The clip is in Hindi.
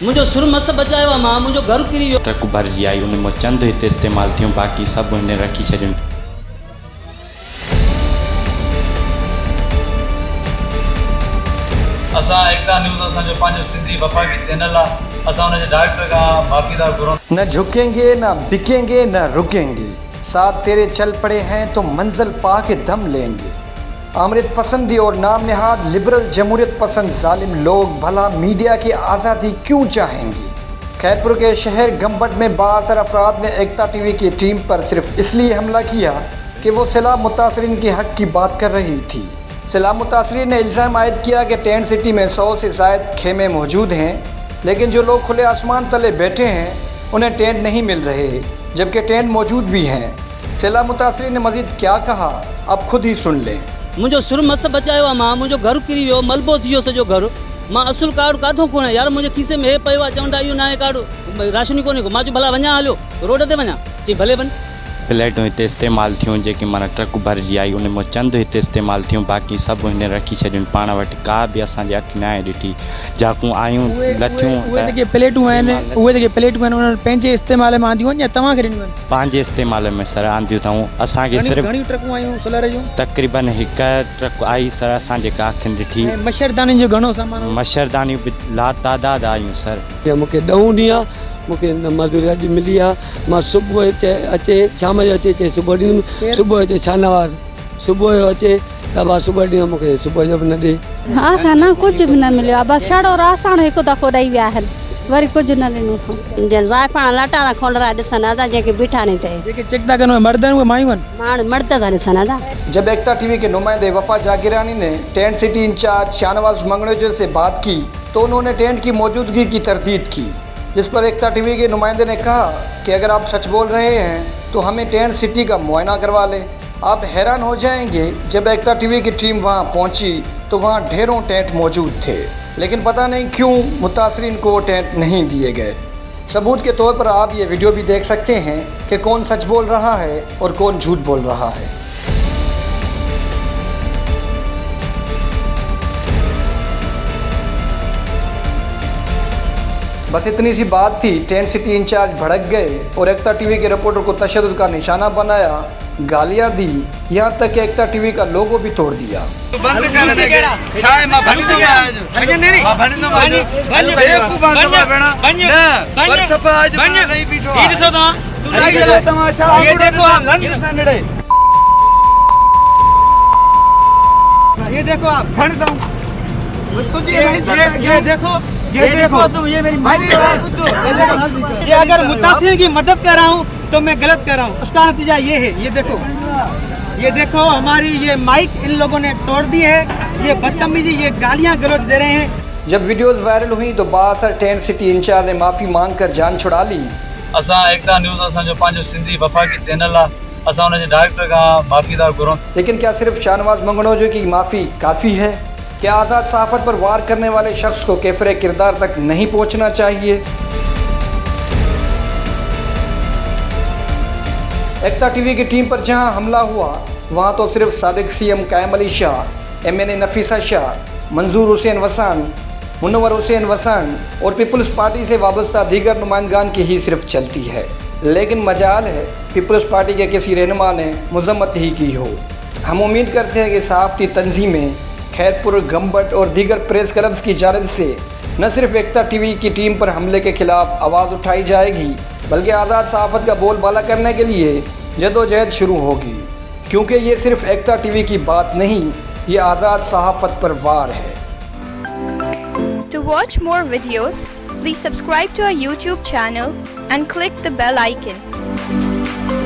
मुझो सुर मस बचायो मां मुझो घर किरी वियो। ट्रक भरिजी आई उन में चंद हिते इस्तेमाल थियूं बाक़ी सब हिन रखी छॾियूं। असां एकता न्यूज़ असांजो पंहिंजो सिंधी वफ़ाक़ी चैनल आहे। असां उनजे डायरेक्टर खां माफ़ी था घुरूं। न झुकेंगे न बिकेंगे न रुकेंगे, साथ तेरे चल पड़े हैं तो मंजिल पा के दम लेंगे। अमृत पसंदी और नाम नहाद लिबरल जमहूरियत पसंद जालिम लोग भला मीडिया की आज़ादी क्यों चाहेंगे। खैरपुर के शहर गम्बट में बाअसर अफराद ने एकता टीवी की टीम पर सिर्फ इसलिए हमला किया कि वो सैलाब मुतासरीन के हक़ की बात कर रही थी। सैलाब मुतासरीन ने इल्ज़ाम आयद किया कि टेंट सिटी में 100 से ज़ायद खेमे मौजूद हैं, लेकिन जो लोग खुले आसमान तले बैठे हैं उन्हें टेंट नहीं मिल रहे, जबकि टेंट मौजूद भी हैं। सैलाब मुतासरीन ने मज़ीद क्या कहा अब खुद ही सुन लें। मुझो सुर मस बचायो मां मुझो घर किरी वियो, मलबो थियो सजो घर। मां असुल कार्ड काथो कोने यार, मुझे खीसे में हे पयो आहे, चवंदा इहो नाहे कार्ड राशन कोने को। मां जो भला वञा हलियो रोड ते वञा, चई भले वञ। प्लेटूं हिते इस्तेमाल थियूं जेकी माना ट्रक भरिजी आई उन में चंद हिते इस्तेमाल थियूं बाक़ी सब हिन रखी छॾियूं। पाण वटि का बि असांजे अखि न आहे ॾिठी, जाकूं आयूं लथियूं। उहे जेके प्लेटूं आहिनि उन्हनि पंहिंजे इस्तेमाल में आंदियूं आहिनि या तव्हां खे ॾिनियूं आहिनि? पंहिंजे इस्तेमाल में सर आंदियूं अथऊं। असांखे सिर्फ़ु घणियूं ट्रकूं आयूं सोलर जूं? तक़रीबन हिकु ट्रक आई सर, असांजे का अखियुनि ॾिठी। मच्छरदानी जो घणो सामान? मच्छरदानियूं बि लातादाद आयूं सर। मूंखे 10 ॾींहं मूंखे मज़दूरी अॼु मिली आहे। मां सुबुह अचे शाम जो अचे सुबुह ॾींहुं, सुबुह अचे शाहनवाज़, सुबुह जो अचे त सुबुह ॾींहुं मूंखे सुबुह जो बि न ॾे। हा न कुझु बि न मिलियो आहे, बसि छड़ो राशन हिकु दफ़ो ॾेई विया आहिनि, वरी कुझु न ॾिनो। जे ज़ाइफ़ां लटा था खोलरा ॾिसनि था, जेके बीठा नहीं थे, जेके चेक था कनि मर्द आहिनि उहे मायूं आहिनि? मर्द था ॾिसनि था। जब एकता टीवी के नुमाइंदे वफा जागिरानी ने टेंट सिटी इंचार्ज शाहनवाज मंगणोजर से बात की तो उन्होंने टेंट की मौजूदगी की तरदीद की, जिस पर एकता टीवी के नुमाइंदे ने कहा कि अगर आप सच बोल रहे हैं तो हमें टेंट सिटी का मुआयना करवा लें। आप हैरान हो जाएंगे, जब एकता टीवी की टीम वहां पहुंची तो वहां ढेरों टेंट मौजूद थे, लेकिन पता नहीं क्यों मुतासरीन को टेंट नहीं दिए गए। सबूत के तौर पर आप ये वीडियो भी देख सकते हैं कि कौन सच बोल रहा है और कौन झूठ बोल रहा है। बस इतनी सी बात थी, टेंट सिटी इंचार्ज भड़क गए और एकता टीवी के रिपोर्टर को तशद्दुद का निशाना बनाया, गालियां दी, यहाँ तक कि एकता टीवी का लोगो भी तोड़ दिया। ये देखो आप, ये देखो तुम, ये मेरी माई ये अगर मुतासिर की मदद कर रहा हूँ तो मैं गलत कर रहा हूँ, उसका नतीजा ये है। ये देखो हमारी ये माइक इन लोगों ने तोड़ दी है, ये बदतमीजी, ये गालियाँ गलौज दे रहे हैं। जब वीडियोस वायरल हुई तो बाअसर टेंट सिटी इंचार्ज ने माफ़ी मांग कर जान छुड़ा ली। असां एकता न्यूज़ असांजो पंहिंजो सिंधी वफ़ाक़ी चैनल आहे। असां उनजे डायरेक्टर खां माफ़ी था घुरूं। लेकिन क्या सिर्फ शाहनवाज मंगणोजर की माफ़ी काफ़ी है? क्या आज़ाद सहाफ़त पर वार करने वाले शख्स को कैफरे किरदार तक नहीं पहुंचना चाहिए? एकता टीवी की टीम पर जहां हमला हुआ वहां तो सिर्फ साबिक सीएम कायम अली शाह, MNA नफीसा शाह, मंजूर हुसैन वसान, मुनव्वर हुसैन वसान और पीपल्स पार्टी से वाबस्ता दीगर नुमाइंदगान की ही सिर्फ चलती है। लेकिन मजाल है पीपल्स पार्टी के किसी रहनुमा ने मजम्मत ही की हो। हम उम्मीद करते हैं कि सहाफ़ती तंजीमें, खैरपुर, गम्बट और दीगर प्रेस क्लब्स की जानिब से न सिर्फ एकता टीवी की टीम पर हमले के खिलाफ आवाज़ उठाई जाएगी, बल्कि आज़ाद सहाफ़त का बोलबाला करने के लिए जदोजहद शुरू होगी, क्योंकि ये सिर्फ एकता टीवी की बात नहीं, ये आज़ाद सहाफ़त पर वार है। To watch more videos, please subscribe to our YouTube channel and click the bell icon.